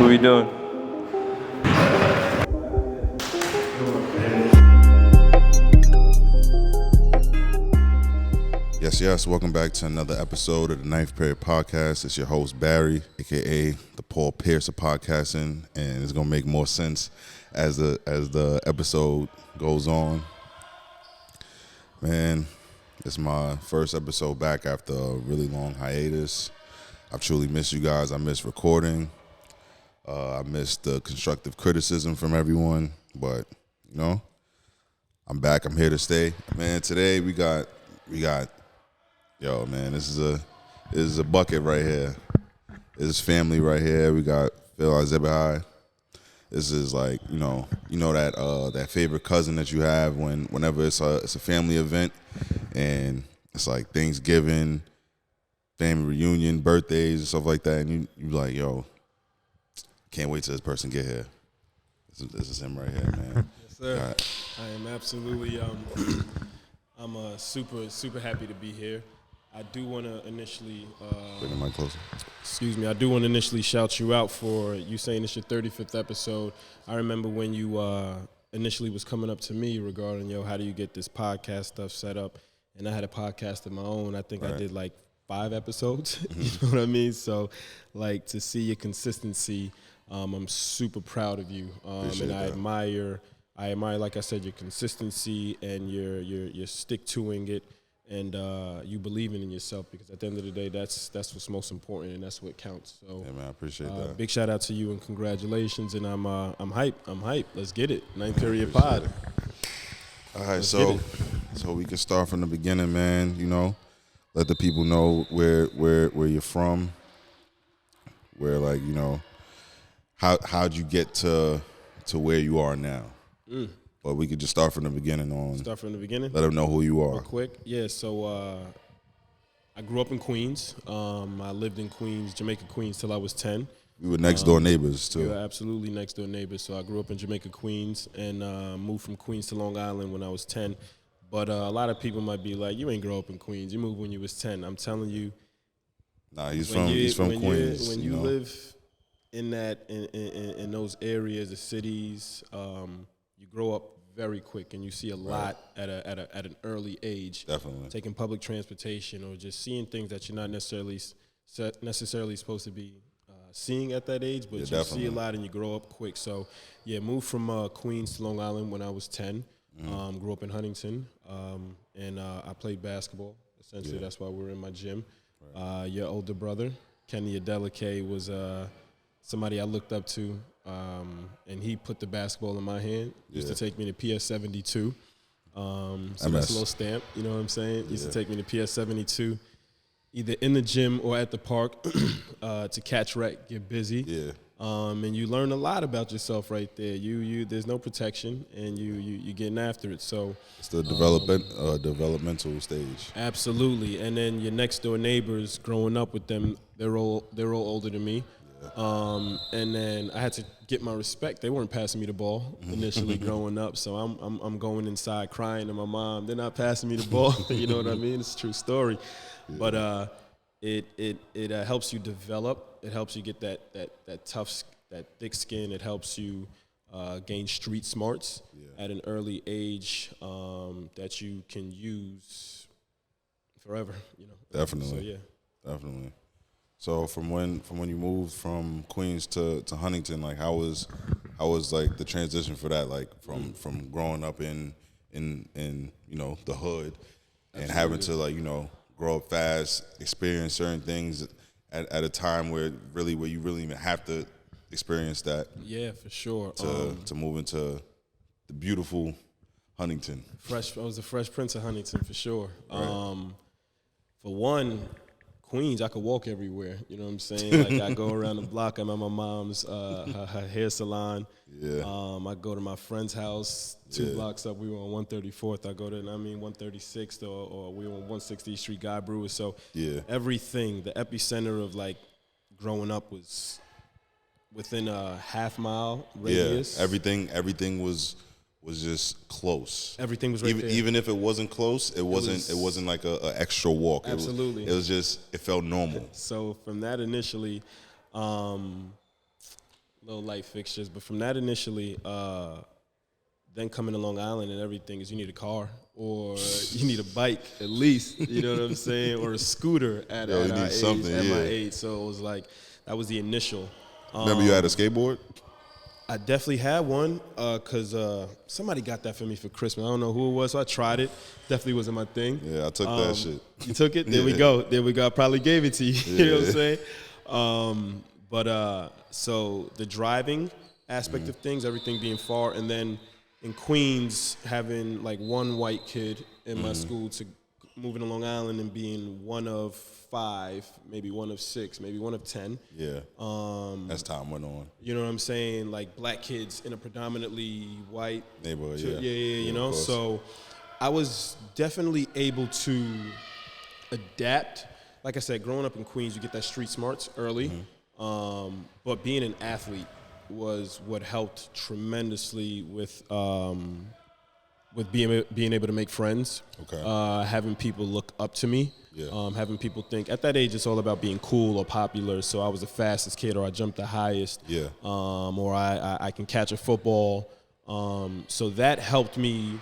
we doing? Yes. Welcome back to another episode of the Ninth Period Podcast. It's your host, Barry, a.k.a. the Paul Pierce of podcasting, and it's going to make more sense as the episode goes on. Man, it's my first episode back after a really long hiatus. I've truly missed you guys. I miss recording. I miss the constructive criticism from everyone, but, you know, I'm back. I'm here to stay. Man, today we got yo, man, this is a bucket right here. This is family right here. We got Phil Izevbehai. This is like, you know that favorite cousin that you have whenever it's a family event, and it's like Thanksgiving, family reunion, birthdays, and stuff like that, and you like, yo, can't wait till this person get here. This is him right here, man. Yes, sir. I am absolutely. I'm super happy to be here. I do want to initially. Bring the mic closer. Excuse me. I do want to initially shout you out for you saying it's your 35th episode. I remember when you initially was coming up to me regarding, how do you get this podcast stuff set up? And I had a podcast of my own. I think I did like 5 episodes. You know what I mean? So, like, to see your consistency, I'm super proud of you. And I admire, like I said, your consistency and your stick-toing it. And you believing in yourself, because at the end of the day, that's what's most important, and that's what counts. So, yeah, man, I appreciate that. Big shout out to you and congratulations. And I'm hyped. Let's get it. Ninth Period Pod. All right, so we can start from the beginning, man. You know, let the people know where you're from. Where, like, how'd you get to where you are now? But we could just start from the beginning on. Start from the beginning? Let them know who you are. Real quick. Yeah, so I grew up in Queens. I lived in Queens, Jamaica, Queens, till I was 10. We were next-door neighbors, too. We were absolutely next-door neighbors. So I grew up in Jamaica, Queens, and moved from Queens to Long Island when I was 10. But a lot of people might be like, you ain't grow up in Queens. You moved when you was 10. I'm telling you. Nah, he's from Queens. When you live in those areas, the cities, you grow up very quick, and you see a lot at an early age. Definitely. Taking public transportation or just seeing things that you're not necessarily supposed to be seeing at that age, but you see a lot and you grow up quick. So, moved from Queens to Long Island when I was 10. Grew up in Huntington, and I played basketball. Essentially, that's why we were in my gym. Right. Your older brother, Kenny Adeleke, was somebody I looked up to. And he put the basketball in my hand. Used to take me to PS72. So that's a little stamp, you know what I'm saying? Used to take me to PS72, either in the gym or at the park to catch rec, get busy. Yeah. And you learn a lot about yourself right there. You there's no protection, and you getting after it. So it's the developmental stage. Absolutely. And then your next door neighbors, growing up with them, they're all older than me. And then I had to get my respect. They weren't passing me the ball initially growing up, so I'm going inside crying to my mom. They're not passing me the ball. You know what I mean? It's a true story. Yeah. But it helps you develop. It helps you get that tough, that thick skin. It helps you gain street smarts at an early age that you can use forever. You know. Definitely. So, definitely. So from when you moved from Queens to Huntington, like how was like the transition for that, like from growing up in the hood and having to, like, grow up fast, experience certain things at a time where you really have to experience that. Yeah, for sure. To move into the beautiful Huntington. I was the Fresh Prince of Huntington, for sure. Right. For one, Queens, I could walk everywhere. You know what I'm saying? Like, I go around the block. I'm at my mom's her hair salon. Yeah. I go to my friend's house 2 blocks up. We were on 134th. I go to 136th, or we were on 160th Street, Guy Brewer. So everything, the epicenter of, like, growing up was within a half-mile radius. Yeah, everything was just close. Everything was right there. Even if it wasn't close, it wasn't like a extra walk. Absolutely. It felt normal. So from that initially, let little light fixtures. But from that initially, then coming to Long Island and everything is you need a car or you need a bike at least, you know what I'm saying, or a scooter at my age. So it was like that was the initial. Remember you had a skateboard? I definitely had one because somebody got that for me for Christmas. I don't know who it was, so I tried it. Definitely wasn't my thing. Yeah, I took that shit. You took it? There we go. There we go. I probably gave it to you. You know what I'm saying? So the driving aspect of things, everything being far, and then in Queens having like one white kid in my school to moving to Long Island and being one of 5, maybe one of 6, maybe one of 10. Yeah. As time went on. You know what I'm saying? Like black kids in a predominantly white neighborhood. You know. So I was definitely able to adapt. Like I said, growing up in Queens, you get that street smarts early. But being an athlete was what helped tremendously with being able to make friends, having people look up to me, having people think at that age it's all about being cool or popular. So I was the fastest kid, or I jumped the highest, or I can catch a football. So that helped me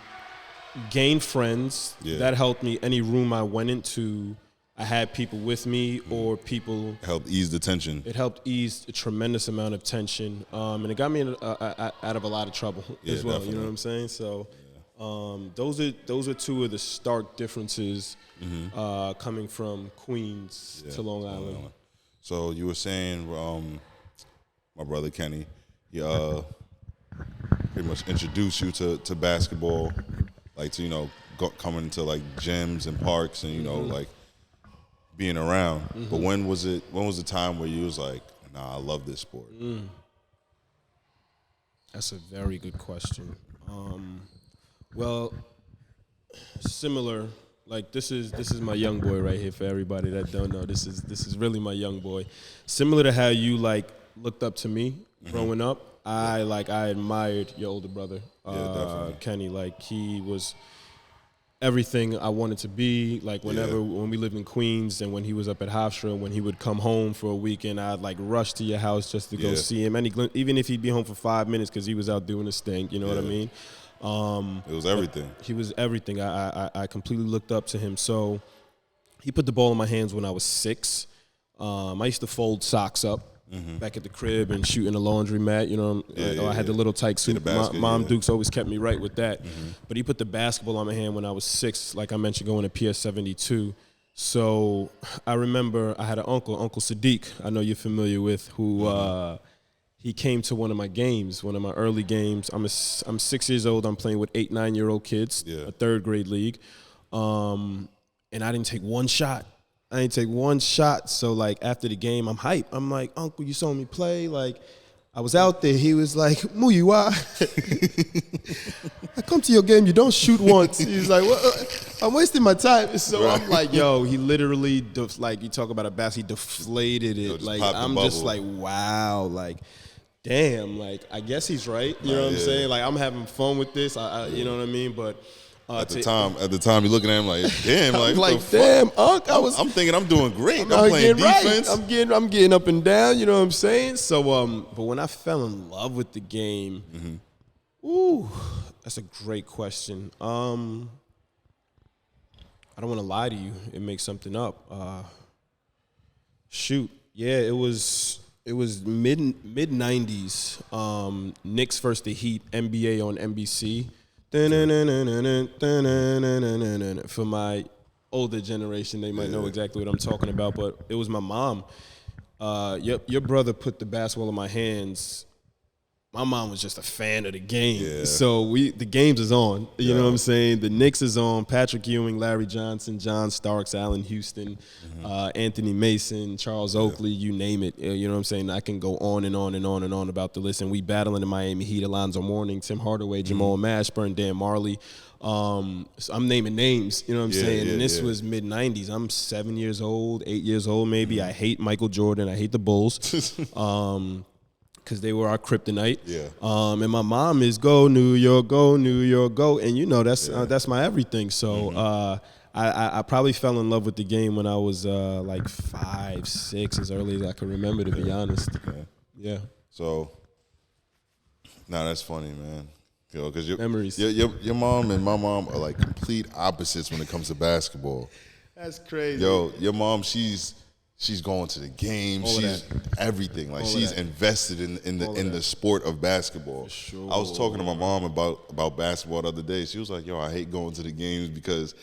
gain friends. That helped me. Any room I went into, I had people with me, or people helped ease the tension. It helped ease a tremendous amount of tension, and it got me out of a lot of trouble as well. Definitely. You know what I'm saying? So. Those are two of the stark differences coming from Queens to Long Island. So you were saying my brother Kenny, he pretty much introduced you to basketball, like to coming into like gyms and parks and like being around. But when was the time where you was like, nah, I love this sport? That's a very good question. Well, similar. Like this is my young boy right here. For everybody that don't know, this is really my young boy. Similar to how you like looked up to me growing up. I admired your older brother, Kenny. Like he was everything I wanted to be. Like when we lived in Queens and when he was up at Hofstra, when he would come home for a weekend, I'd like rush to your house just to go see him. Even if he'd be home for 5 minutes because he was out doing his thing. You know what I mean? It was everything. He was everything. I completely looked up to him. So he put the ball in my hands when I was 6. I used to fold socks up back at the crib and shoot in the laundromat. I had the little tight suit. Mom Dukes always kept me right with that. But he put the basketball on my hand when I was 6, like I mentioned, going to PS 72. So I remember I had an uncle, Uncle Sadiq, I know you're familiar with, who he came to one of my games, one of my early games. I'm 6 years old. I'm playing with 8, 9-year-old kids, a 3rd grade league. And I didn't take one shot. So, like, after the game, I'm hyped. I'm like, Uncle, you saw me play? Like, I was out there. He was like, Muyiwa. I come to your game, you don't shoot once. He's like, well, I'm wasting my time. So I'm like, yo, he literally, you talk about a basket, he deflated it. Like, I'm just like, wow. Like, damn. Like, I guess he's right. You know what I'm saying? Like, I'm having fun with this. You know what I mean? But at the time, you're looking at him like, damn, like damn, Unc. I'm thinking I'm doing great. I'm playing defense. Right. I'm getting up and down. You know what I'm saying? So, but when I fell in love with the game, that's a great question. I don't want to lie to you and make something up. It was mid 90s. Knicks versus the Heat, NBA on NBC. For my older generation, they might know exactly what I'm talking about, but it was my mom. Your brother put the basketball in my hands. My mom was just a fan of the game. So the games is on. You know what I'm saying? The Knicks is on. Patrick Ewing, Larry Johnson, John Starks, Allen Houston, Anthony Mason, Charles Oakley, you name it. You know what I'm saying? I can go on and on and on and on about the list. And we battling the Miami Heat, Alonzo Mourning, Tim Hardaway, Jamal Mashburn, Dan Marley. So I'm naming names, you know what I'm saying? And this was mid-90s. I'm 7 years old, 8 years old maybe. I hate Michael Jordan. I hate the Bulls. Because they were our kryptonite. And my mom is go New York, go. And that's my everything. So I probably fell in love with the game when I was like 5, 6, as early as I can remember, to be honest. So Nah, that's funny, man. Yo, because Memories. Your mom and my mom are like complete opposites when it comes to basketball. That's crazy. Yo, your mom, she's going to the games. She's everything. Like she's invested in the sport of basketball. For sure. I was talking to my mom about basketball the other day. She was like, "Yo, I hate going to the games because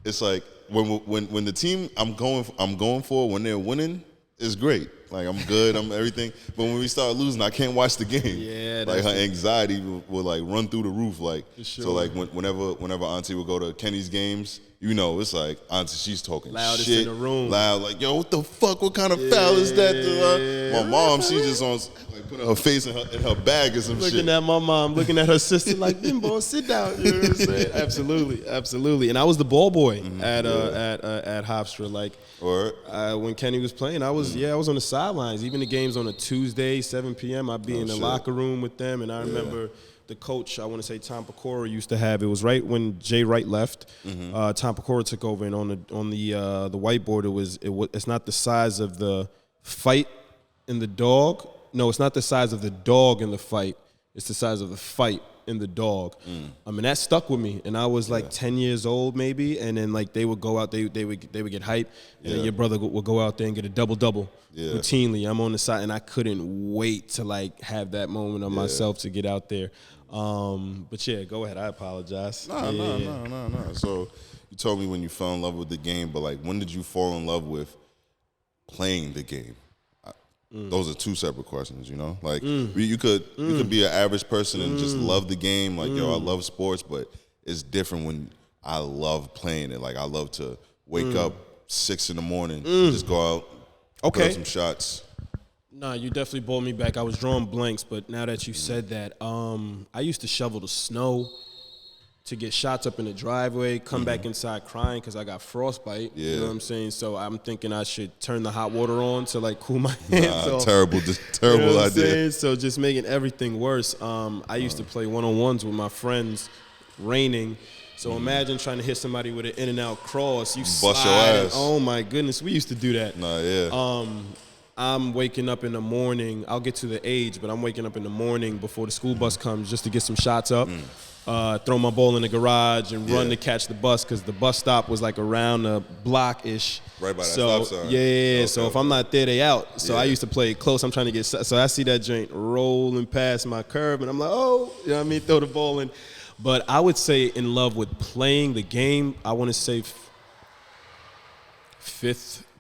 it's like when the team I'm going for when they're winning, it's great. Like I'm good, I'm everything. But when we start losing, I can't watch the game. Yeah, like her anxiety will like run through the roof. Like sure. So like whenever Auntie would go to Kenny's games, you know, it's like Auntie, she's talking loudest shit, in the room. Loud, like, yo, what the fuck? What kind of foul is that? My mom, she just on like putting her face in her bag or some shit. Looking at my mom, looking at her sister like, Bimbo, sit down. You know what I'm saying? Absolutely. And I was the ball boy at Hofstra. Like when Kenny was playing, I was on the sidelines. Even the games on a Tuesday, 7 p.m., I'd be in the locker room with them. And I remember the coach, I want to say Tom Pecora, used to have, it was right when Jay Wright left. Tom Pecora took over, and on the whiteboard it's not the size of the fight in the dog. No, it's not the size of the dog in the fight. It's the size of the fight in the dog. I mean, that stuck with me, and I was like 10 years old maybe, and then like they would go out, they would get hyped, and then your brother would go out there and get a double routinely. I'm on the side, and I couldn't wait to like have that moment of myself to get out there. But yeah, go ahead. I apologize. No. So you told me when you fell in love with the game, but like when did you fall in love with playing the game? Those are two separate questions, you know? Like you could be an average person and just love the game, like yo, I love sports, but it's different when I love playing it. Like I love to wake up 6 a.m, just go out, put up some shots. Nah, you definitely brought me back. I was drawing blanks, but now that you said that, I used to shovel the snow to get shots up in the driveway, come back inside crying because I got frostbite. You know what I'm saying? So I'm thinking I should turn the hot water on to like cool my hands off. Terrible you know what idea. Saying? So just making everything worse. I used to play one-on-ones with my friends, raining. So imagine trying to hit somebody with an in-and-out cross. You bust your ass. Oh my goodness, we used to do that. Nah, I'm waking up in the morning. I'll get to the age, but I'm waking up in the morning before the school bus comes just to get some shots up. Throw my ball in the garage and run to catch the bus because the bus stop was like around a block-ish. Right by that stop sign. Yeah. Okay, so if I'm not there, they out. So I used to play it close. I'm trying to get – so I see that joint rolling past my curve, and I'm like, oh, you know what I mean, throw the ball in. But I would say in love with playing the game, I want to say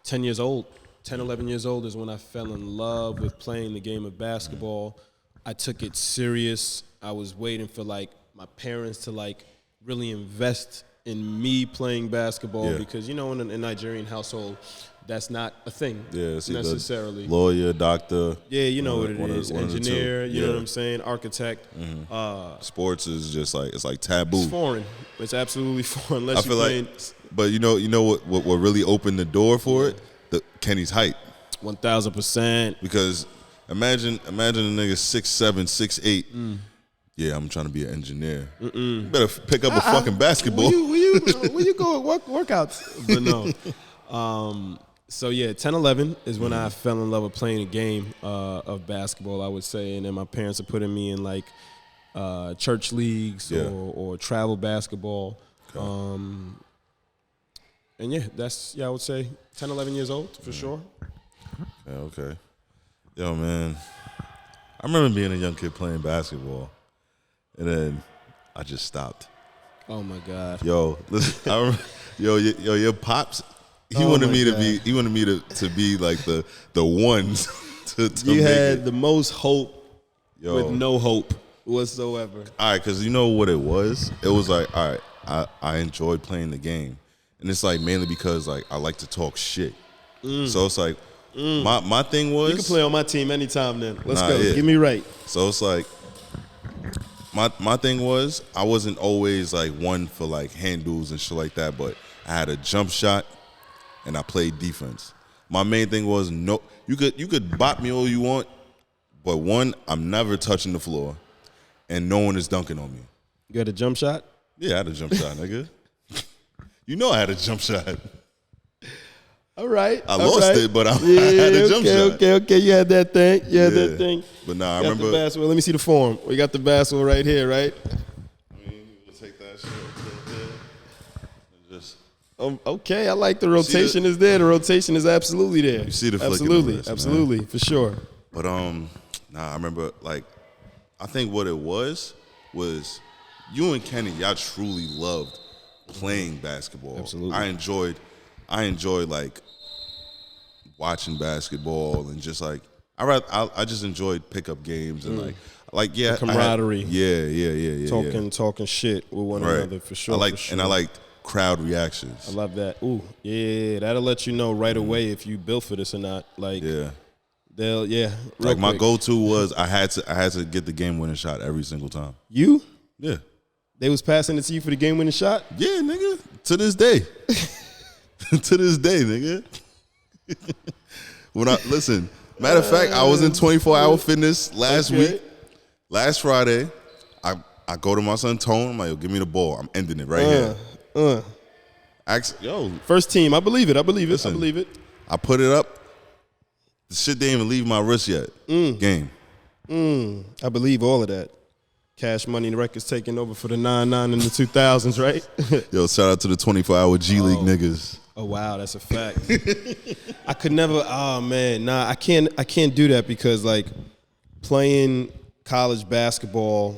10 years old. 10, 11 years old is when I fell in love with playing the game of basketball. I took it serious. I was waiting for like my parents to like really invest in me playing basketball because, you know, in a Nigerian household, that's not a thing necessarily. Lawyer, doctor. Yeah, you know what it is. Engineer, you know what I'm saying? Architect. Sports is just like, it's like taboo. It's foreign. It's absolutely foreign. Unless I feel like, but you know what really opened the door for it? Kenny's height. 1,000%. Because imagine a nigga 6'7", 6'8". Yeah, I'm trying to be an engineer. You better pick up a fucking basketball. Where you go at workouts? But no. So yeah, 10, 11 is when I fell in love with playing a game of basketball, I would say. And then my parents are putting me in like church leagues or travel basketball. Okay. And I would say 10, 11 years old for sure. Yeah, okay. Yo, man, I remember being a young kid playing basketball, and then I just stopped. Oh my God. Yo, listen, I remember, your pops. He wanted me to be like the ones to you make had it. The most hope with no hope whatsoever. All right, because you know what it was? It was like, all right, I enjoyed playing the game. And it's like mainly because like I like to talk shit. So it's like my thing was, you can play on my team anytime then. Let's go. Yeah. Get me right. So it's like my thing was I wasn't always like one for like handles and shit like that, but I had a jump shot and I played defense. My main thing was no, you could bop me all you want, but one, I'm never touching the floor, and no one is dunking on me. You had a jump shot? Yeah, I had a jump shot, nigga. You know I had a jump shot. All right. I lost it, but I had a jump shot. Okay. You had that thing. You had that thing. But nah, I got remember. The basketball. Let me see the form. We got the basketball right here, right? We'll take that shit. Just. Okay, I like the rotation is there. The rotation is absolutely there. You see the flick absolutely, in the wrist, absolutely, man. For sure. But I remember like, I think what it was you and Kenny, y'all truly loved playing basketball. Absolutely. I enjoyed like watching basketball and just like I just enjoyed pickup games and the camaraderie. Talking shit with one another for sure. And I liked crowd reactions. I love that. Ooh, yeah, that'll let you know right away if you built for this or not. Like, they'll like my go-to was I had to get the game-winning shot every single time. You? Yeah. They was passing it to you for the game-winning shot? Yeah, nigga. To this day. To this day, nigga. Matter of fact, I was in 24-hour fitness last week. Last Friday, I go to my son Tone. I'm like, yo, give me the ball. I'm ending it right here. First team. I believe it. Listen, I put it up. The shit didn't even leave my wrist yet. Game. I believe all of that. Cash Money Records taking over for the 9-9 in the 2000s, right? Yo, shout out to the 24-hour G League niggas. Oh wow, that's a fact. I could never. Oh man, nah, I can't do that because like playing college basketball,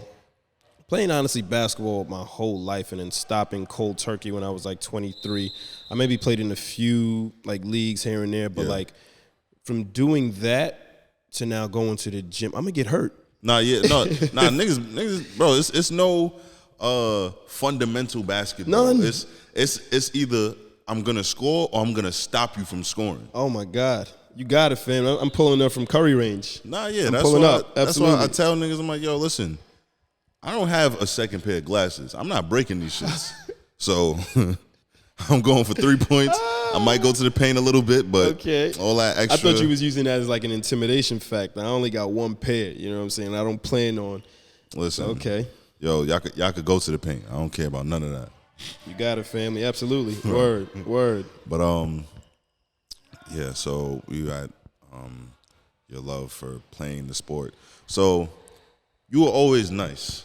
playing honestly basketball my whole life, and then stopping cold turkey when I was like 23. I maybe played in a few like leagues here and there, but like from doing that to now going to the gym, I'm gonna get hurt. Niggas, bro. It's no fundamental basketball. None. It's either I'm gonna score or I'm gonna stop you from scoring. Oh my God, you got it, fam. I'm pulling up from Curry range. That's why I tell niggas, I'm like, yo, listen, I don't have a second pair of glasses. I'm not breaking these shits. So I'm going for 3 points. I might go to the paint a little bit, but all that extra. I thought you was using that as like an intimidation factor. I only got one pair. You know what I'm saying? I don't plan on. Listen, yo, y'all could go to the paint. I don't care about none of that. You got it, family. Absolutely. Word. But so you got your love for playing the sport. So you were always nice.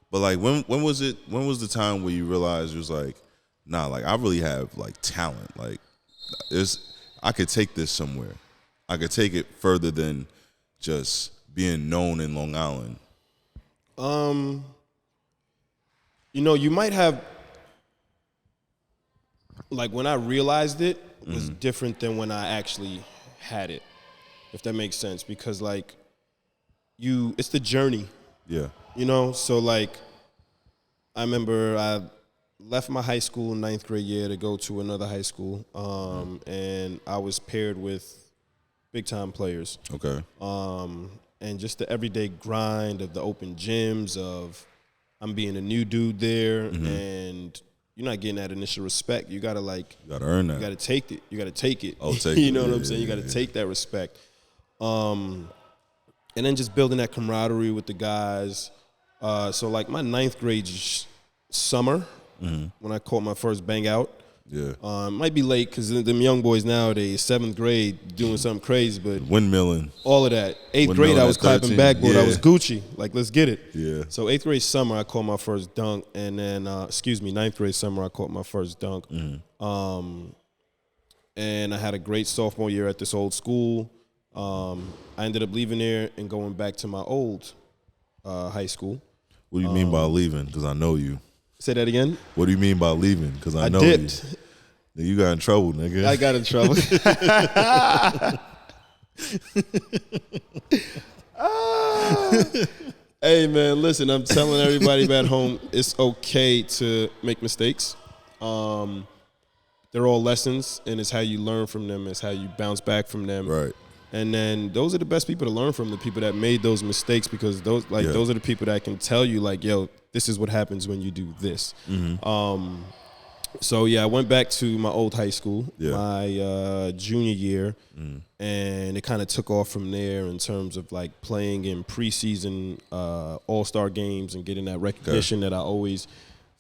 But like when was the time where you realized you was like, nah, like I really have like talent. Like I could take this somewhere. I could take it further than just being known in Long Island. You might have, like when I realized it was different than when I actually had it, if that makes sense. Because like it's the journey. Yeah. So like I remember I left my high school in 9th grade year to go to another high school, and I was paired with big-time players. Okay. And just the everyday grind of the open gyms of I'm being a new dude there, and you're not getting that initial respect. You gotta earn that. You gotta take it. You gotta take it. Oh, take you it. know what I'm saying? You gotta take that respect. And then just building that camaraderie with the guys. So like my 9th grade summer, when I caught my first bang out. Yeah. Might be late because them young boys nowadays, 7th grade, doing something crazy, but windmilling. All of that. 8th grade, I was clapping backboard. I was Gucci. Like, let's get it. Yeah. So 8th grade summer, I caught my first dunk, and then 9th grade summer, I caught my first dunk. And I had a great sophomore year at this old school. I ended up leaving there and going back to my old high school. What do you mean by leaving? Because I know you. Say that again? What do you mean by leaving? Because I know dipped. You. You got in trouble, nigga. I got in trouble. Hey, man, listen, I'm telling everybody back home, it's okay to make mistakes. They're all lessons, and it's how you learn from them. It's how you bounce back from them. Right. And then those are the best people to learn from, the people that made those mistakes, because those are the people that can tell you, like, yo, this is what happens when you do this. So, I went back to my old high school my junior year, and it kind of took off from there in terms of, like, playing in preseason all-star games and getting that recognition that I always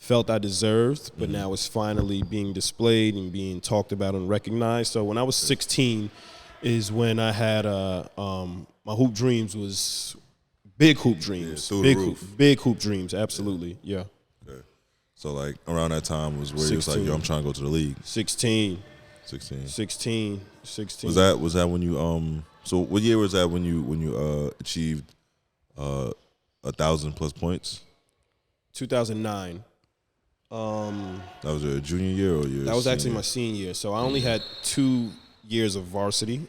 felt I deserved, but now it's finally being displayed and being talked about and recognized. So when I was 16 is when I had my hoop dreams was big hoop dreams. Big hoop dreams, absolutely. Yeah. Okay. So like around that time was where you was like, yo, I'm trying to go to the league. 16. 16. 16. Was that when you so what year was that when you achieved 1,000+ points? 2009. That was your junior year or your That was senior? actually my senior year. So I only had 2 years of varsity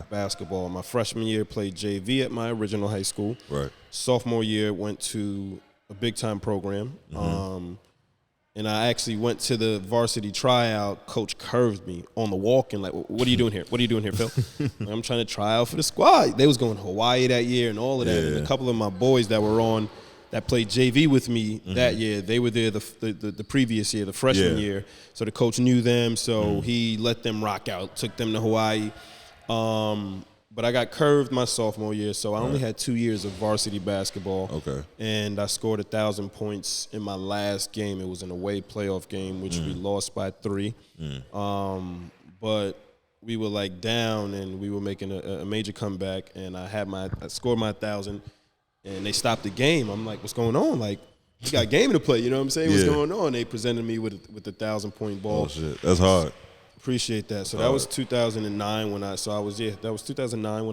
basketball. My freshman year played JV at my original high school. Right. Sophomore year went to a big time program. And I actually went to the varsity tryout. Coach curved me on the walk and like, what are you doing here? What are you doing here, Phil? I'm trying to try out for the squad. They was going to Hawaii that year and all of that. And a couple of my boys that played JV with me that year, they were there the previous year, the freshman year. So the coach knew them, so he let them rock out, took them to Hawaii. But I got curved my sophomore year, so I only had 2 years of varsity basketball. Okay. And I scored 1,000 points in my last game. It was an away playoff game, which we lost by 3. But we were like down, and we were making a major comeback, and I scored my 1,000. And they stopped the game. I'm like, what's going on? Like, you got a game to play. You know what I'm saying? What's going on? They presented me with the 1,000-point ball. Oh shit, that's hard. Appreciate that. So that was 2009 when that was 2009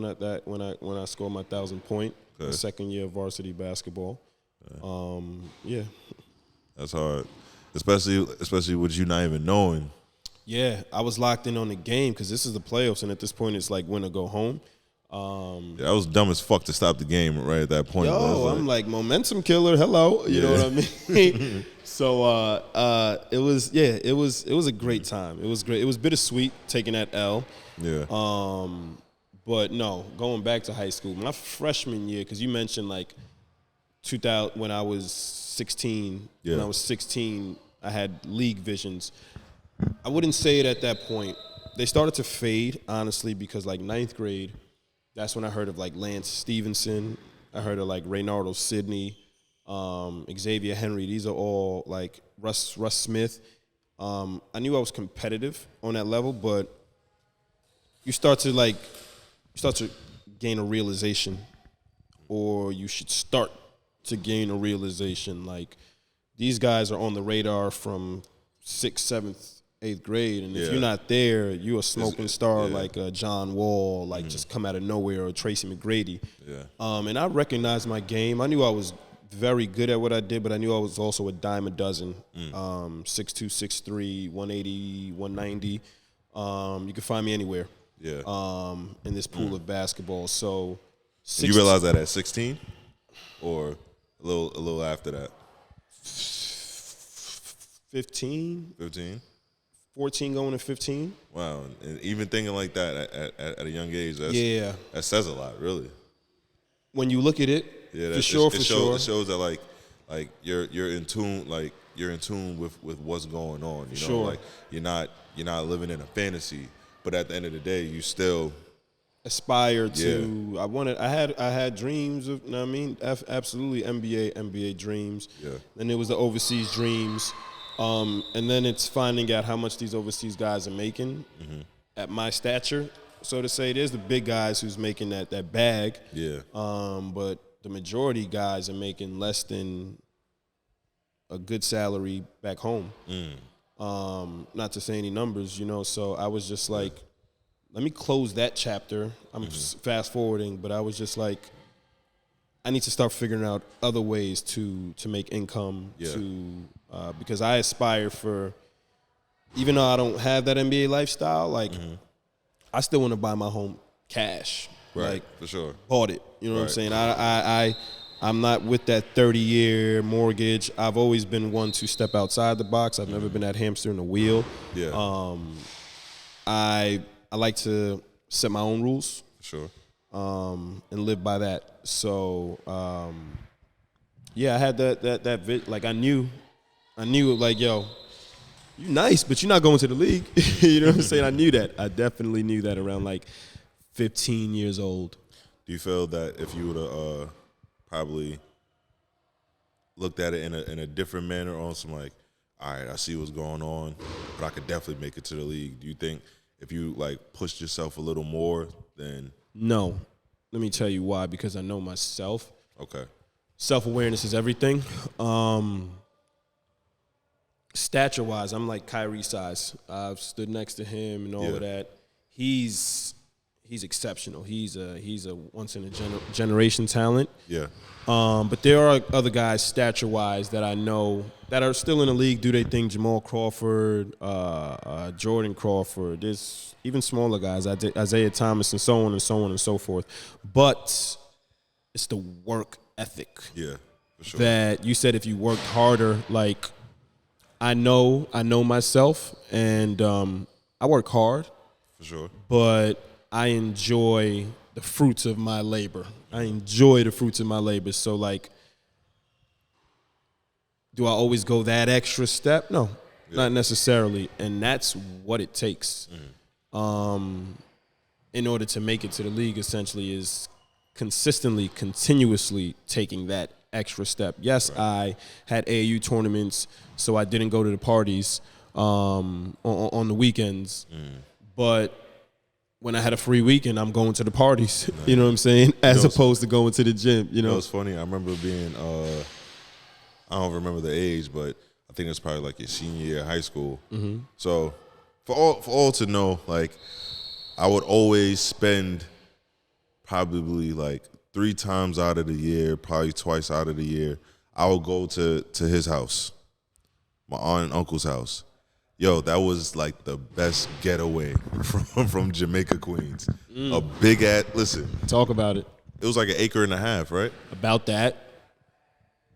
when I scored my 1,000-point. The second year of varsity basketball. That's hard, especially with you not even knowing. Yeah, I was locked in on the game because this is the playoffs, and at this point it's like win or go home. I was dumb as fuck to stop the game right at that point. I'm like momentum killer. Hello, you know what I mean? So it was a great time. It was great. It was bittersweet taking that L. Yeah. But no, going back to high school, my freshman year, because you mentioned like 2000 when I was 16. Yeah. When I was 16, I had league visions. I wouldn't say it at that point. They started to fade, honestly, because like 9th grade. That's when I heard of like Lance Stevenson. I heard of like Reynaldo Sidney, Xavier Henry. These are all like Russ Smith. I knew I was competitive on that level, but you start to gain a realization, or you should start to gain a realization. Like these guys are on the radar from 6th, 7th, 8th grade, and if you're not there, you're a smoking star like John Wall, like just come out of nowhere, or Tracy McGrady. Yeah. And I recognized my game. I knew I was very good at what I did, but I knew I was also a dime a dozen. 6'2", 6'3", 180, 190. You can find me anywhere. Yeah. In this pool of basketball. So you realized that at 16, or a little after that? 15. 14 going to 15. Wow, and even thinking like that at a young age, that says a lot, really. When you look at it, for sure. It shows that like you're in tune, with what's going on. You know, like you're not living in a fantasy, but at the end of the day, you still aspire to. I had dreams of. You know what I mean, absolutely NBA dreams. Yeah. Then there was the overseas dreams. And then it's finding out how much these overseas guys are making at my stature, so to say. There's the big guys who's making that bag. Yeah. But the majority guys are making less than a good salary back home. Not to say any numbers, you know. So I was just like, let me close that chapter. I'm fast forwarding, but I was just like, I need to start figuring out other ways to make income because I aspire for, even though I don't have that NBA lifestyle, like I still want to buy my home cash. Right, like, for sure. Bought it. You know what I'm saying? I'm not with that 30-year mortgage. I've always been one to step outside the box. I've never been that hamster in the wheel. Yeah. I like to set my own rules. Sure. And live by that. So, I had that like I knew like, yo, you nice, but you're not going to the league. You know what I'm saying? I knew that. I definitely knew that around like 15 years old. Do you feel that if you would have probably looked at it in a different manner, on some like, all right, I see what's going on, but I could definitely make it to the league? Do you think if you like pushed yourself a little more, then No. Let me tell you why. Because I know myself. okay, Self-awareness is everything. Stature-wise, I'm like Kyrie size. I've stood next to him and all of that. He's exceptional. He's a once in a generation talent. Yeah. But there are other guys stature-wise that I know that are still in the league, do their thing. Jamal Crawford, Jordan Crawford. There's even smaller guys, Isaiah Thomas, and so on and so on and so forth. But it's the work ethic. Yeah, for sure. That you said if you worked harder, like I know myself, and I work hard. For sure. But I enjoy the fruits of my labor. I enjoy the fruits of my labor. So, like, do I always go that extra step? No, not necessarily. And that's what it takes in order to make it to the league, essentially, is consistently, continuously taking that extra step. Yes, right. I had AAU tournaments, so I didn't go to the parties on the weekends. But when I had a free weekend, I'm going to the parties. Nice. You know what I'm saying? As opposed to going to the gym. You know, it's funny. I remember being, I don't remember the age, but I think it's probably like your senior year of high school. Mm-hmm. So for all to know, like I would always spend probably like 3 times out of the year, probably twice out of the year, I would go to his house, my aunt and uncle's house. Yo, that was like the best getaway from Jamaica, Queens. A big ass, listen. Talk about it. It was like 1.5 acres, right? About that.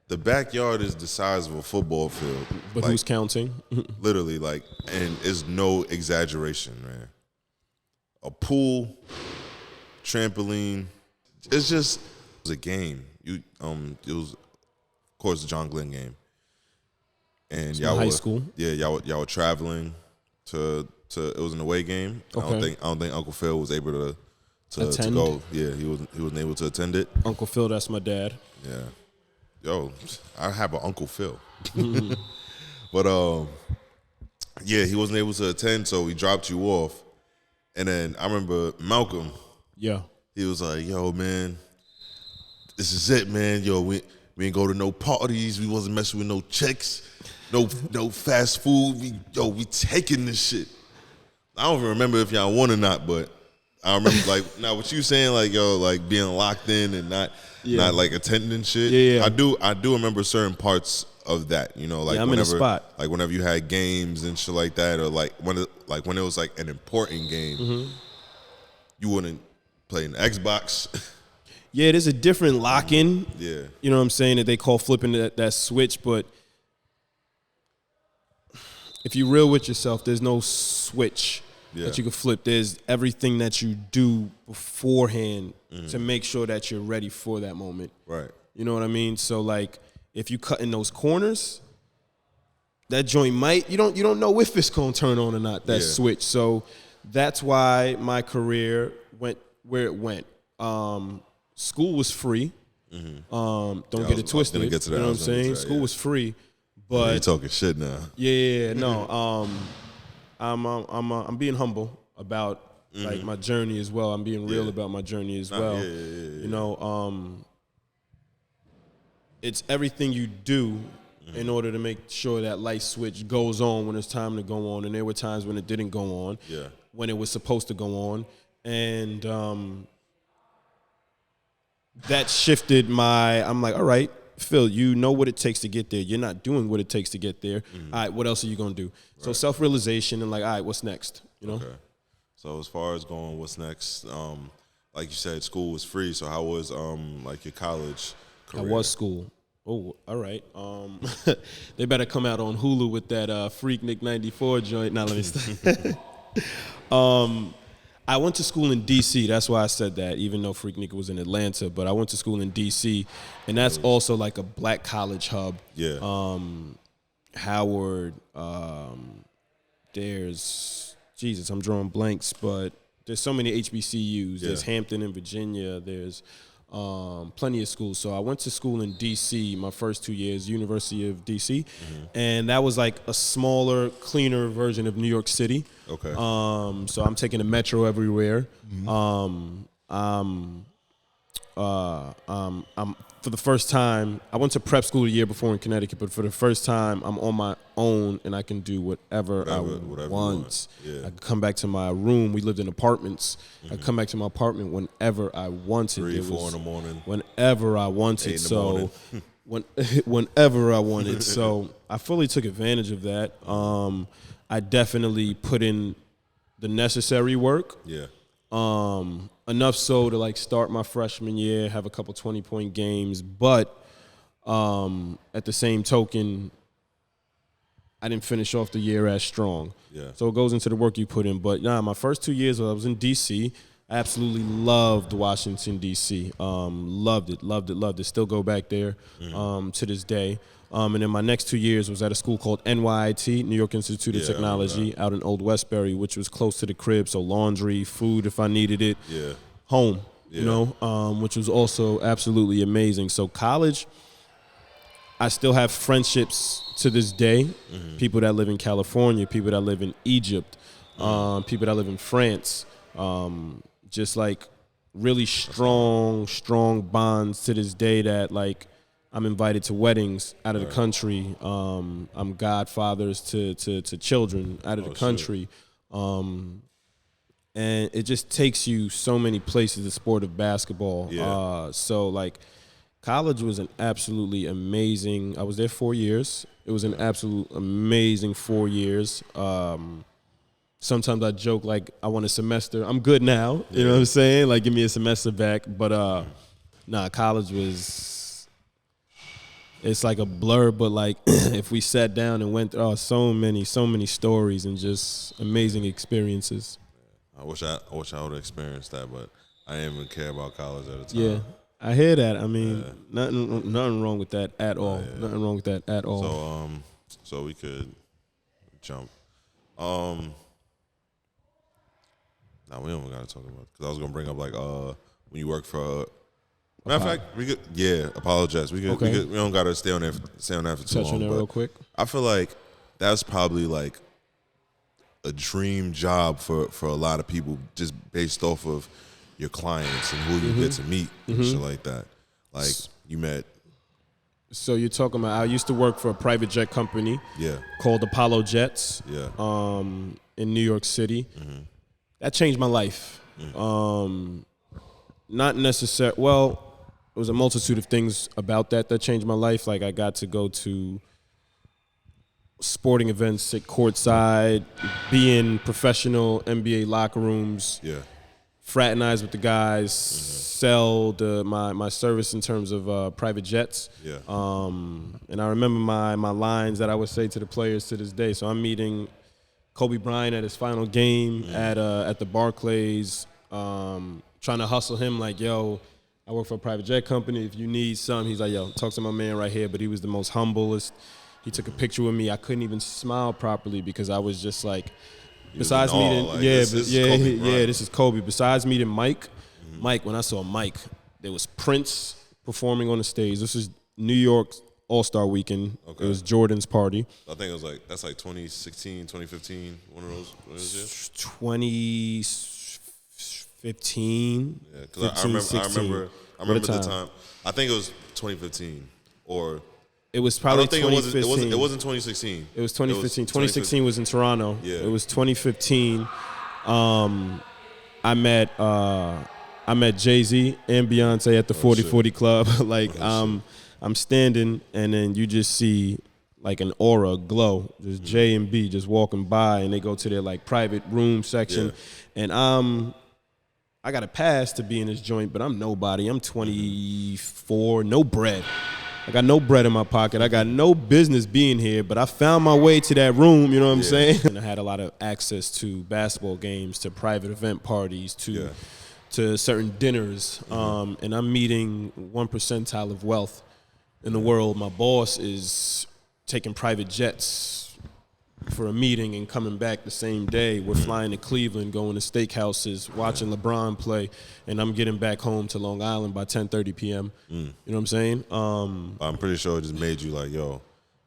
The backyard is the size of a football field. But like, who's counting? Literally, like, and it's no exaggeration, man. A pool, trampoline. It was a game. It was, of course, the John Glenn game. And y'all high were, school. Yeah, y'all were traveling to it was an away game. Okay. I don't think Uncle Phil was able to go. Yeah, he wasn't able to attend it. Uncle Phil, that's my dad. Yeah. Yo, I have an Uncle Phil. But yeah, he wasn't able to attend, so he dropped you off. And then I remember Malcolm. Yeah. He was like, "Yo, man, this is it, man. Yo, we ain't go to no parties. We wasn't messing with no chicks. No fast food. We taking this shit." I don't even remember if y'all won or not, but I remember like now what you saying, like yo, like being locked in and not like attending shit. Yeah. I do remember certain parts of that. You know, like I'm whenever, in a spot. like whenever you had games and shit like that, or like when it was like an important game, you wouldn't play an Xbox. Yeah, there's a different lock-in. Yeah. You know what I'm saying, that they call flipping that switch, but if you're real with yourself, there's no switch that you can flip. There's everything that you do beforehand to make sure that you're ready for that moment. Right. You know what I mean? So like if you cut in those corners, that joint you don't know if it's gonna turn on or not, that switch. So that's why my career went where it went. School was free. Don't get it twisted. Get to that. You know what I'm saying? School was free. But you're talking shit now. Yeah, no. I'm being humble about like my journey as well. I'm being real about my journey as well. You know, it's everything you do in order to make sure that light switch goes on when it's time to go on. And there were times when it didn't go on. Yeah. When it was supposed to go on. And that shifted I'm like, all right, Phil, you know what it takes to get there. You're not doing what it takes to get there. All right, what else are you going to do? Right. So self-realization and like, all right, what's next? You know? Okay. So as far as going, what's next? Like you said, school was free. So how was like your college career? How was school? Oh, all right. They better come out on Hulu with that Freaknik 94 joint. Now let me start. I went to school in D.C. That's why I said that, even though Freaknik was in Atlanta. But I went to school in D.C., and that's also like a black college hub. Yeah. Howard. There's, I'm drawing blanks, but there's so many HBCUs. There's Hampton in Virginia. There's plenty of schools. So I went to school in D.C. my first 2 years, University of D.C., and that was like a smaller, cleaner version of New York City. Okay. So I'm taking the metro everywhere. I'm for the first time, I went to prep school the year before in Connecticut, but for the first time, I'm on my own and I can do whatever I want. Yeah. I could come back to my room. We lived in apartments. I could come back to my apartment whenever I wanted. 3, 4 in the morning. Whenever I wanted. 8 in the morning. Whenever I wanted. So I fully took advantage of that. I definitely put in the necessary work. Yeah. Enough so to like start my freshman year, have a couple 20-point games, but at the same token, I didn't finish off the year as strong. Yeah. So it goes into the work you put in. But my first 2 years I was in D.C., I absolutely loved Washington, D.C. Loved it. Still go back there to this day. And then my next 2 years was at a school called NYIT, New York Institute of Technology, out in Old Westbury, which was close to the crib, so laundry, food if I needed it, home, which was also absolutely amazing. So college, I still have friendships to this day, people that live in California, people that live in Egypt, people that live in France, just like really strong bonds to this day that like I'm invited to weddings out of the country. I'm godfathers to children out of the country. And it just takes you so many places, the sport of basketball. Yeah. So like college was an absolutely amazing, I was there 4 years. It was an absolute amazing 4 years. Sometimes I joke like I want a semester. I'm good now. You know what I'm saying? Like give me a semester back. But college was, it's like a blur, but like if we sat down and went through so many stories and just amazing experiences. I wish I would have experienced that, but I didn't even care about college at the time. Yeah, I hear that. I mean, nothing wrong with that at all. Nothing wrong with that at all. So we could jump. We don't got to talk about it because I was gonna bring up like when you work for. Matter of fact, we could apologize. We don't gotta stay on that for too Touch long. on that real quick. I feel like that's probably like a dream job for a lot of people, just based off of your clients and who you get to meet and shit like that. Like you met. So you're talking about I used to work for a private jet company. Yeah. Called Apollo Jets. Yeah. In New York City. That changed my life. Not necessarily. Well, it was a multitude of things about that changed my life. Like I got to go to sporting events, sit courtside, be in professional NBA locker rooms, fraternize with the guys, sell my service in terms of private jets. Yeah. And I remember my lines that I would say to the players to this day. So I'm meeting Kobe Bryant at his final game at the Barclays, trying to hustle him like, yo, I work for a private jet company. If you need something, he's like, yo, talk to my man right here. But he was the most humblest. He took a picture with me. I couldn't even smile properly because I was just like, besides meeting, this is Kobe. Besides meeting Mike, when I saw Mike, there was Prince performing on the stage. This is New York All-Star Weekend. Okay. It was Jordan's party. I think it was like, that's like 2016, 2015, one of those. What is it? 2015. Yeah, because I remember the time. I think it was 2015. Or it was probably 2015. It wasn't 2016. It was 2015. 2016 was in Toronto. Yeah. It was 2015. I met Jay-Z and Beyonce at the 4040 Club. Like I'm standing, and then you just see like an aura, glow. Just J and B just walking by, and they go to their like private room section, and I got a pass to be in this joint, but I'm nobody. I'm 24, no bread. I got no bread in my pocket. I got no business being here, but I found my way to that room, you know what I'm saying? And I had a lot of access to basketball games, to private event parties, to certain dinners, and I'm meeting 1 percentile of wealth in the world. My boss is taking private jets for a meeting and coming back the same day. We're flying to Cleveland, going to steakhouses, watching LeBron play, and I'm getting back home to Long Island by 10:30 p.m. You know what I'm saying? I'm pretty sure it just made you like, yo,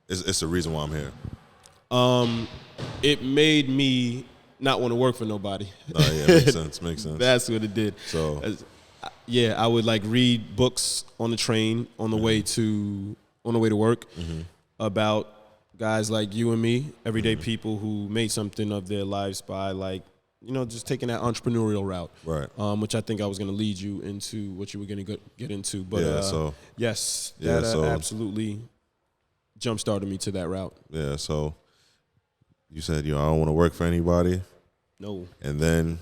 it's the reason why I'm here. It made me not want to work for nobody. Yeah, makes sense. Makes sense. That's what it did. So, I would like read books on the train on the way to work about guys like you and me, everyday people who made something of their lives by like, just taking that entrepreneurial route. Right. Which I think I was going to lead you into what you were going to get into. But yes, Yeah, that so absolutely jump-started me to that route. Yeah, so you said, I don't want to work for anybody. No. And then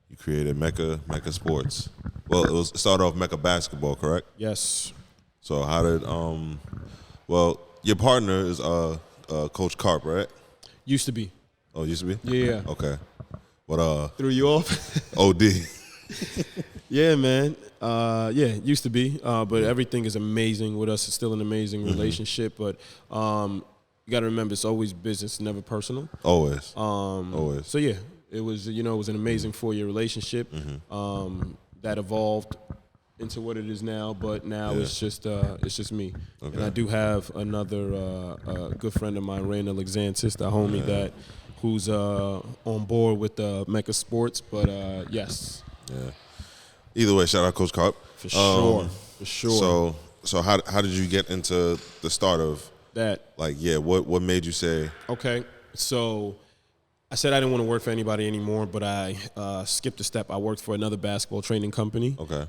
you created Mecca Sports. Well, it started off Mecca Basketball, correct? Yes. So how did your partner is Coach Carp, right? Used to be. Oh, used to be? Yeah. Okay. What threw you off? OD. Yeah, man. Used to be. But everything is amazing with us. It's still an amazing relationship. But you got to remember, it's always business, never personal. Always. Always. So yeah, it was it was an amazing 4-year relationship that evolved into what it is now. But now it's just me. Okay. And I do have another good friend of mine, Rain Alexandris, the homie who's on board with Mecca Sports. But yes. Yeah. Either way, shout out Coach Carp. For sure. For sure. So how did you get into the start of that? Like, what made you say? Okay, so I said I didn't want to work for anybody anymore, but I skipped a step. I worked for another basketball training company. Okay.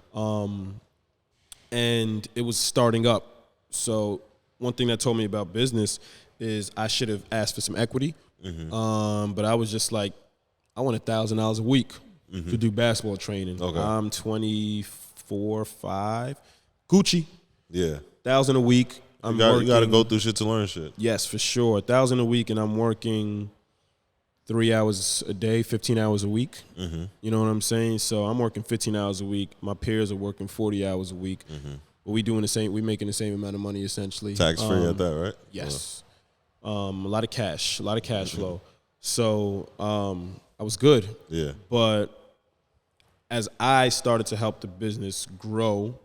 And it was starting up. So one thing that told me about business is I should have asked for some equity. But I was just like, I want $1,000 a week to do basketball training. Okay. I'm 24, 5. Gucci. Yeah. $1,000 a week. You got to go through shit to learn shit. Yes, for sure. $1,000 a week, and I'm working 3 hours a day, 15 hours a week. You know what I'm saying? So I'm working 15 hours a week. My peers are working 40 hours a week. But we making the same amount of money essentially. Tax free at that, right? Yes. A lot of cash flow. So I was good. Yeah. But as I started to help the business grow,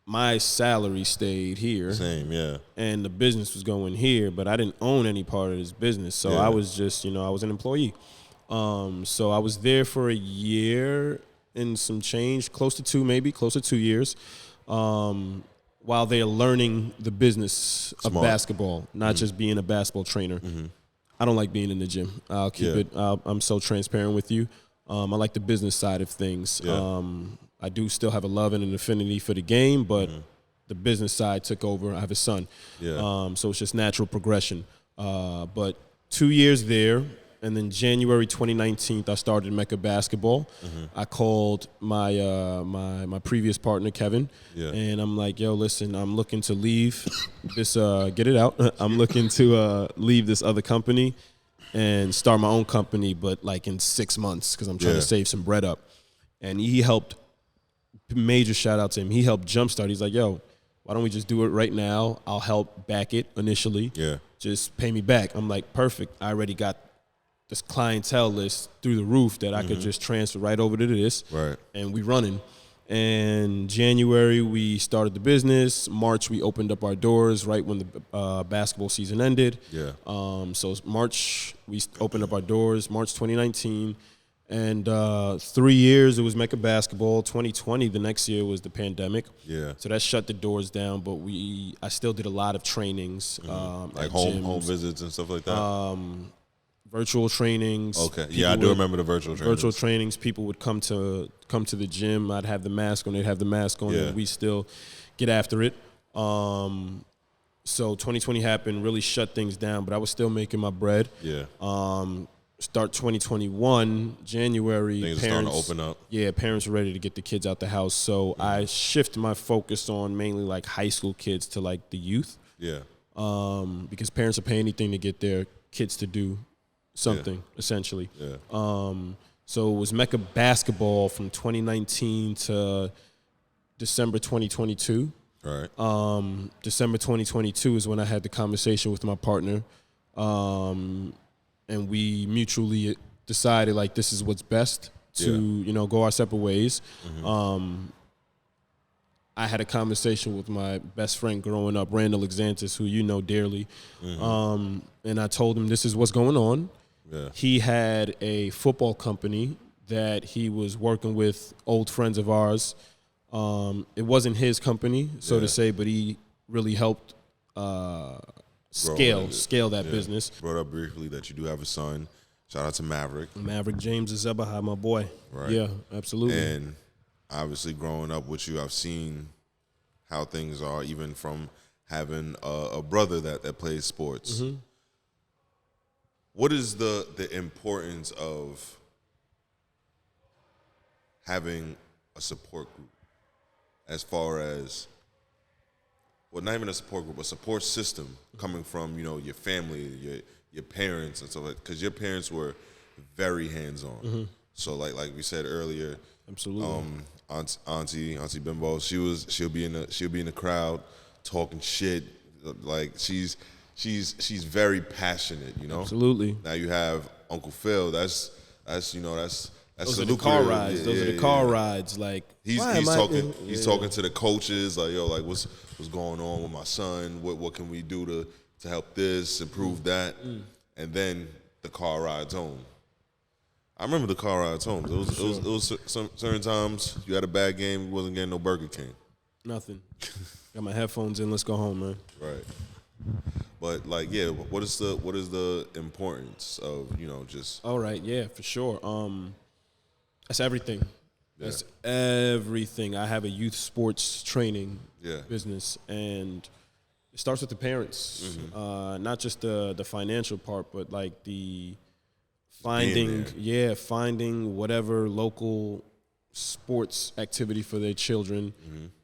my salary stayed here. Same, yeah. And the business was going here, but I didn't own any part of this business. So I was just, I was an employee. So I was there for a year and some change, close to 2 years, while they're learning the business of basketball, not just being a basketball trainer. I don't like being in the gym. I'll keep it. I'm so transparent with you. I like the business side of things. Yeah. I do still have a love and an affinity for the game, but the business side took over. I have a son. Yeah. So it's just natural progression. But 2 years there, and then January 2019, I started Mecca Basketball. I called my my previous partner, Kevin, and I'm like, yo, listen, I'm looking to leave this, get it out. I'm looking to leave this other company and start my own company, but like in 6 months, because I'm trying to save some bread up. And he helped. Major shout out to him. He helped jumpstart. He's like, yo, why don't we just do it right now? I'll help back it initially. Yeah. Just pay me back. I'm like, perfect. I already got this clientele list through the roof that I could just transfer right over to this. Right. And we running. And January, we started the business. March, we opened up our doors right when the basketball season ended. Yeah. So March, we opened up our doors, March 2019. And 3 years, it was Mecca Basketball. 2020, the next year was the pandemic. Yeah. So that shut the doors down, but I still did a lot of trainings. Like home visits and stuff like that? Virtual trainings. Okay. Yeah, I do remember the virtual trainings. Virtual trainings. People would come to the gym. I'd have the mask on. They'd have the mask on. And we still get after it. So 2020 happened, really shut things down, but I was still making my bread. Yeah. Start 2021, January. Things are starting to open up. Yeah, parents are ready to get the kids out the house. So I shift my focus on mainly like high school kids to like the youth. Yeah. Because parents will pay anything to get their kids to do something, essentially. Yeah. So it was Mecca Basketball from 2019 to December 2022. Right. December 2022 is when I had the conversation with my partner. and we mutually decided like this is what's best to go our separate ways. I had a conversation with my best friend growing up, Randall Exantis, who you know dearly, and I told him this is what's going on. Yeah. He had a football company that he was working with old friends of ours. It wasn't his company, so to say, but he really helped scale that business. Brought up briefly that you do have a son. Shout out to Maverick James Izevbehai, my boy. Right. Yeah, absolutely. And obviously growing up with you, I've seen how things are, even from having a brother that plays sports. What is the importance of having a support group as far as, well, not even a support group, a support system coming from, your family, your parents and stuff like that? Because your parents were very hands-on. So like we said earlier, absolutely. Auntie Bimbo, she'll be in the crowd talking shit. Like she's very passionate, Absolutely. Now you have Uncle Phil. That's those are the car rides. Those are the car rides. Like he's talking to the coaches. Like, yo, like what's going on with my son? What can we do to help this, improve that? And then the car rides home. I remember the car rides home. It was some certain times you had a bad game, you wasn't getting no Burger King. Nothing. Got my headphones in. Let's go home, man. Right. But like, yeah, what is the importance of just? All right, yeah, for sure. That's everything. That's everything. I have a youth sports training business, and it starts with the parents. Not just the financial part, but like the finding whatever local sports activity for their children,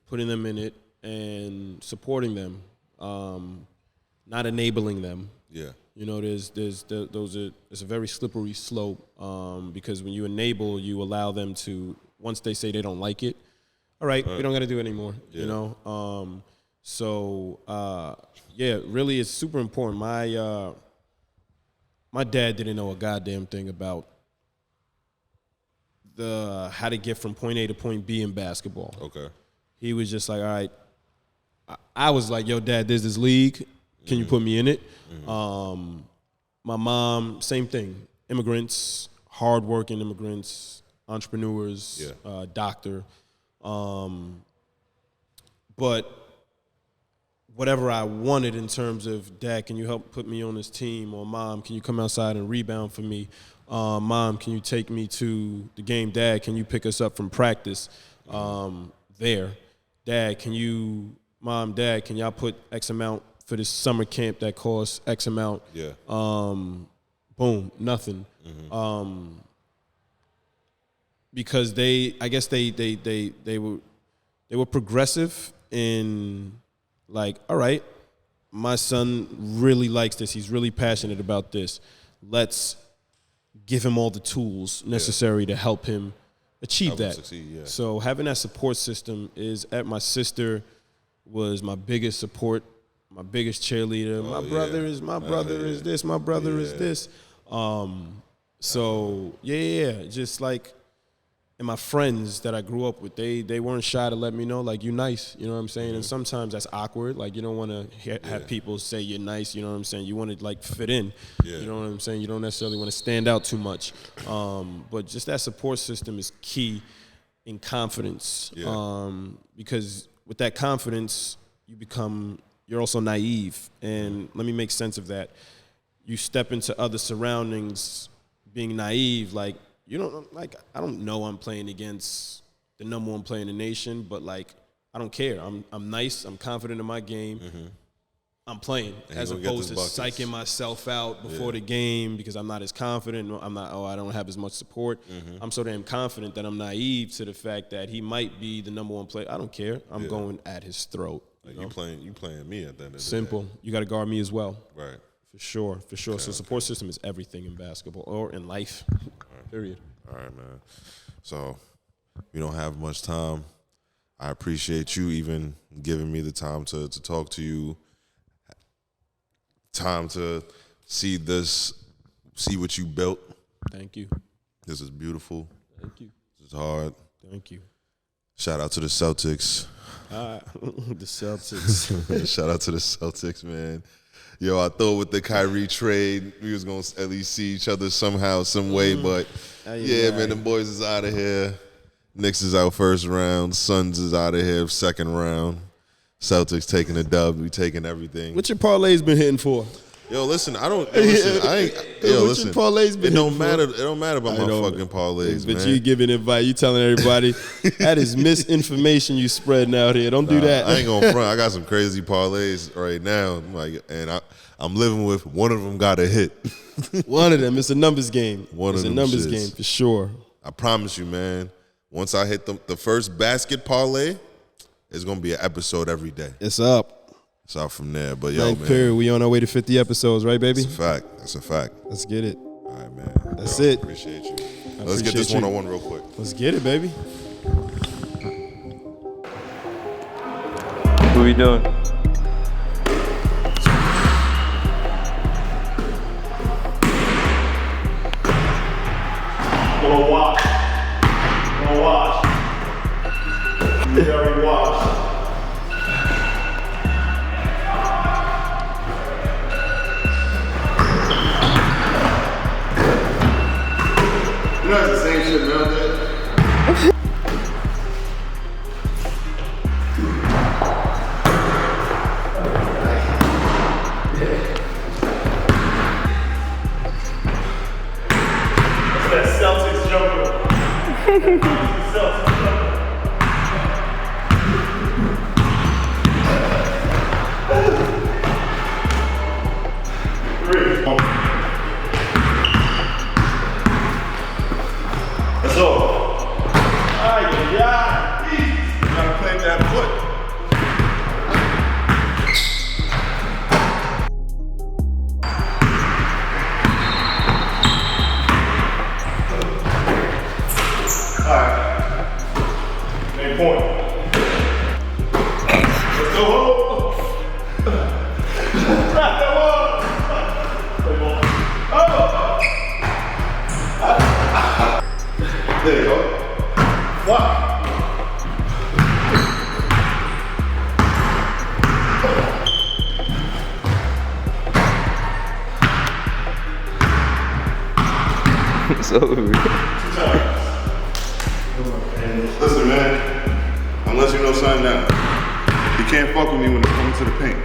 putting them in it, and supporting them, not enabling them. Yeah. It's a very slippery slope, because when you enable, you allow them to, once they say they don't like it, all right, we don't got to do it anymore, really it's super important. My dad didn't know a goddamn thing about how to get from point A to point B in basketball. Okay. He was just like, all right, I was like, yo, Dad, there's this league. Can you put me in it? My mom, same thing. Immigrants, hardworking immigrants, entrepreneurs, doctor. But whatever I wanted in terms of, Dad, can you help put me on this team? Or Mom, can you come outside and rebound for me? Mom, can you take me to the game? Dad, can you pick us up from practice there? Dad, Dad, can y'all put X amount for this summer camp that costs X amount? Yeah. Boom, nothing. Because they were progressive in, like, all right, my son really likes this. He's really passionate about this. Let's give him all the tools necessary to help him achieve that. Succeed, So having that support system my sister was my biggest support, my biggest cheerleader. My brother is this. My brother is this. Just like, and my friends that I grew up with, they weren't shy to let me know, like, you nice, you know what I'm saying? And sometimes that's awkward. Like, you don't want to have people say you're nice, you know what I'm saying? You want to, like, fit in, you know what I'm saying? You don't necessarily want to stand out too much. But just that support system is key in confidence. Because with that confidence, you're also naive. And let me make sense of that. You step into other surroundings being naive, like, I don't know I'm playing against the number one player in the nation, but, like, I don't care. I'm nice. I'm confident in my game. I'm playing, as opposed to psyching myself out before the game because I'm not as confident. I don't have as much support. I'm so damn confident that I'm naive to the fact that he might be the number one player. I don't care. I'm going at his throat. Like, you playing me at the end of the Simple. day. You got to guard me as well. Right. For sure. Okay, so support system is everything in basketball or in life. Period. All right, man. So we don't have much time. I appreciate you even giving me the time to talk to you. Time to see what you built. Thank you. This is beautiful. Thank you. This is hard. Thank you. Shout out to the Celtics. The Celtics. Shout out to the Celtics, man. Yo, I thought with the Kyrie trade, we was going to at least see each other somehow, some way. But, man, the boys is out of here. Knicks is out first round. Suns is out of here second round. Celtics taking the dub. We taking everything. What your parlays been hitting for? Yo, listen, I ain't. Listen. Your parlays been it don't matter. It don't matter about my fucking parlays, but man. you giving advice. You telling everybody that is misinformation you spreading out here. Don't do that. I ain't gonna front. I got some crazy parlays right now, I'm living with one of them got a hit. One of them. It's a numbers game. It's a numbers game for sure. I promise you, man. Once I hit the first basket parlay, it's gonna be an episode every day. It's up. It's out from there. But yo, man. Period. We on our way to 50 episodes, right, baby? That's a fact. That's a fact. Let's get it. All right, man. That's it. Appreciate you. Let's get this one-on-one real quick. Let's get it, baby. What we doing? Go watch. Go watch. You already watched. You know it's the same shit Mel did? That's that Celtics jumper. Celtics jumper. Three. Let's go. You gotta plant that foot. Alright. Main point. Let's go. Drop that one. Play ball. Oh! There you go. Wow. It's over. Listen, man. Unless you know something now, you can't fuck with me when it comes to the paint.